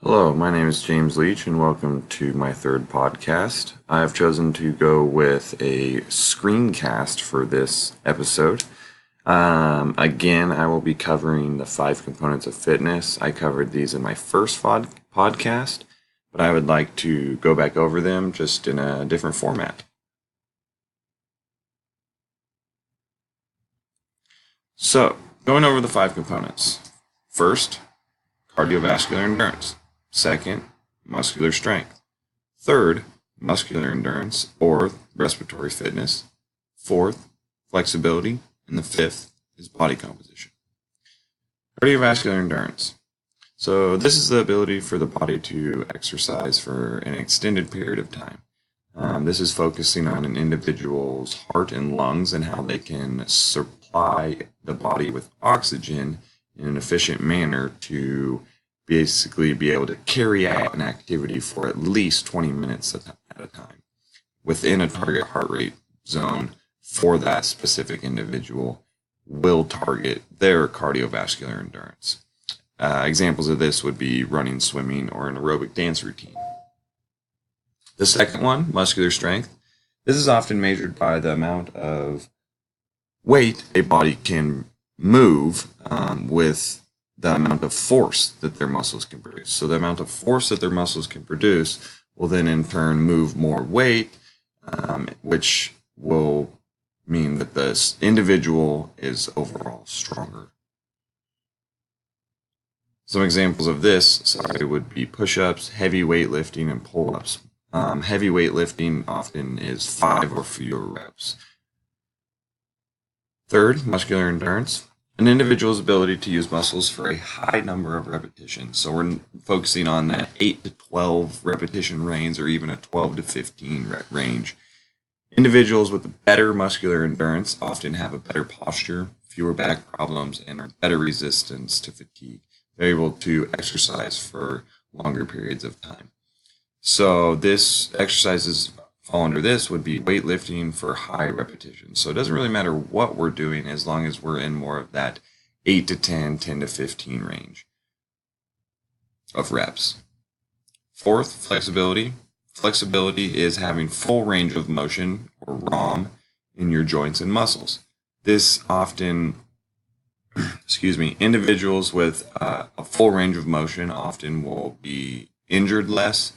Hello, my name is James Leach, and welcome to my third podcast. I have chosen to go with a screencast for this episode. Again, I will be covering the 5 components of fitness. I covered these in my first podcast, but I would like to go back over them just in a different format. So, going over the 5 components. First, cardiovascular endurance. Second, muscular strength. Third, muscular endurance or respiratory fitness. Fourth, flexibility. And the fifth is body composition. Cardiovascular endurance. So this is the ability for the body to exercise for an extended period of time. This is focusing on an individual's heart and lungs and how they can supply the body with oxygen in an efficient manner to basically be able to carry out an activity for at least 20 minutes at a time within a target heart rate zone for that specific individual will target their cardiovascular endurance. Examples of this would be running, swimming, or an aerobic dance routine. The second one, muscular strength. This is often measured by the amount of weight a body can move with the amount of force that their muscles can produce. So the amount of force that their muscles can produce will then in turn move more weight, which will mean that this individual is overall stronger. Some examples of this would be push-ups, heavy weightlifting, and pull-ups. Heavy weightlifting often is 5 or fewer reps. Third, muscular endurance. An individual's ability to use muscles for a high number of repetitions. So we're focusing on that 8 to 12 repetition range or even a 12 to 15 rep range. Individuals with better muscular endurance often have a better posture, fewer back problems, and are better resistance to fatigue. They're able to exercise for longer periods of time. So this exercises fall under this would be weightlifting for high repetitions. So it doesn't really matter what we're doing as long as we're in more of that 8 to 10, 10 to 15 range of reps. Fourth, flexibility. Flexibility is having full range of motion, or ROM, in your joints and muscles. This often, individuals with a full range of motion often will be injured less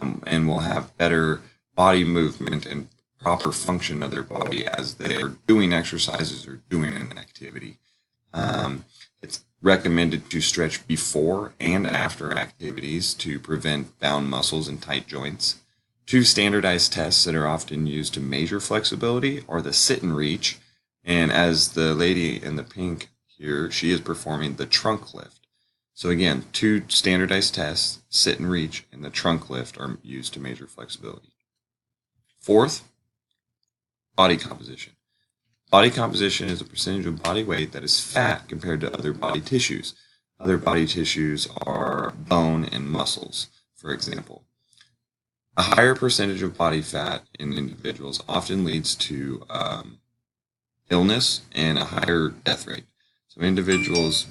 and will have better body movement and proper function of their body as they are doing exercises or doing an activity. It's recommended to stretch before and after activities to prevent bound muscles and tight joints. 2 standardized tests that are often used to measure flexibility are the sit and reach, and as the lady in the pink here, she is performing the trunk lift. So again, 2 standardized tests, sit and reach, and the trunk lift are used to measure flexibility. Fourth, body composition. Body composition is a percentage of body weight that is fat compared to other body tissues. Other body tissues are bone and muscles, for example. A higher percentage of body fat in individuals often leads to illness and a higher death rate. So individuals,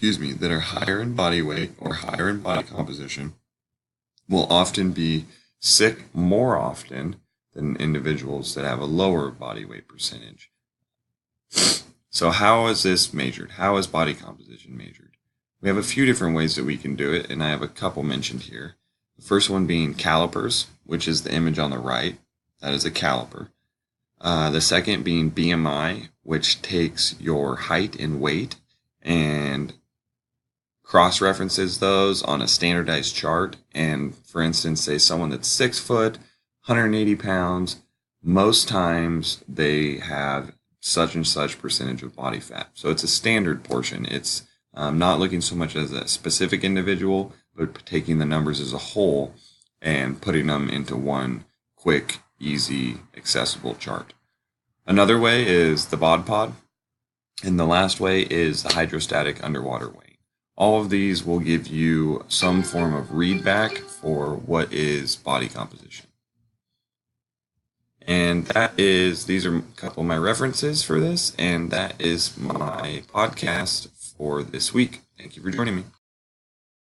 that are higher in body weight or higher in body composition will often be sick more often than individuals that have a lower body weight percentage. So how is this measured? How is body composition measured? We have a few different ways that we can do it, and I have a couple mentioned here. The first one being calipers, which is the image on the right. That is a caliper. The second being BMI, which takes your height and weight and cross-references those on a standardized chart. And for instance, say someone that's 6 foot, 180 pounds, most times they have such and such percentage of body fat. So it's a standard portion. It's not looking so much as a specific individual, but taking the numbers as a whole and putting them into one quick, easy, accessible chart. Another way is the BOD-POD, and the last way is the hydrostatic underwater weight. All of these will give you some form of readback for what is body composition. And these are a couple of my references for this, and that is my podcast for this week. Thank you for joining me.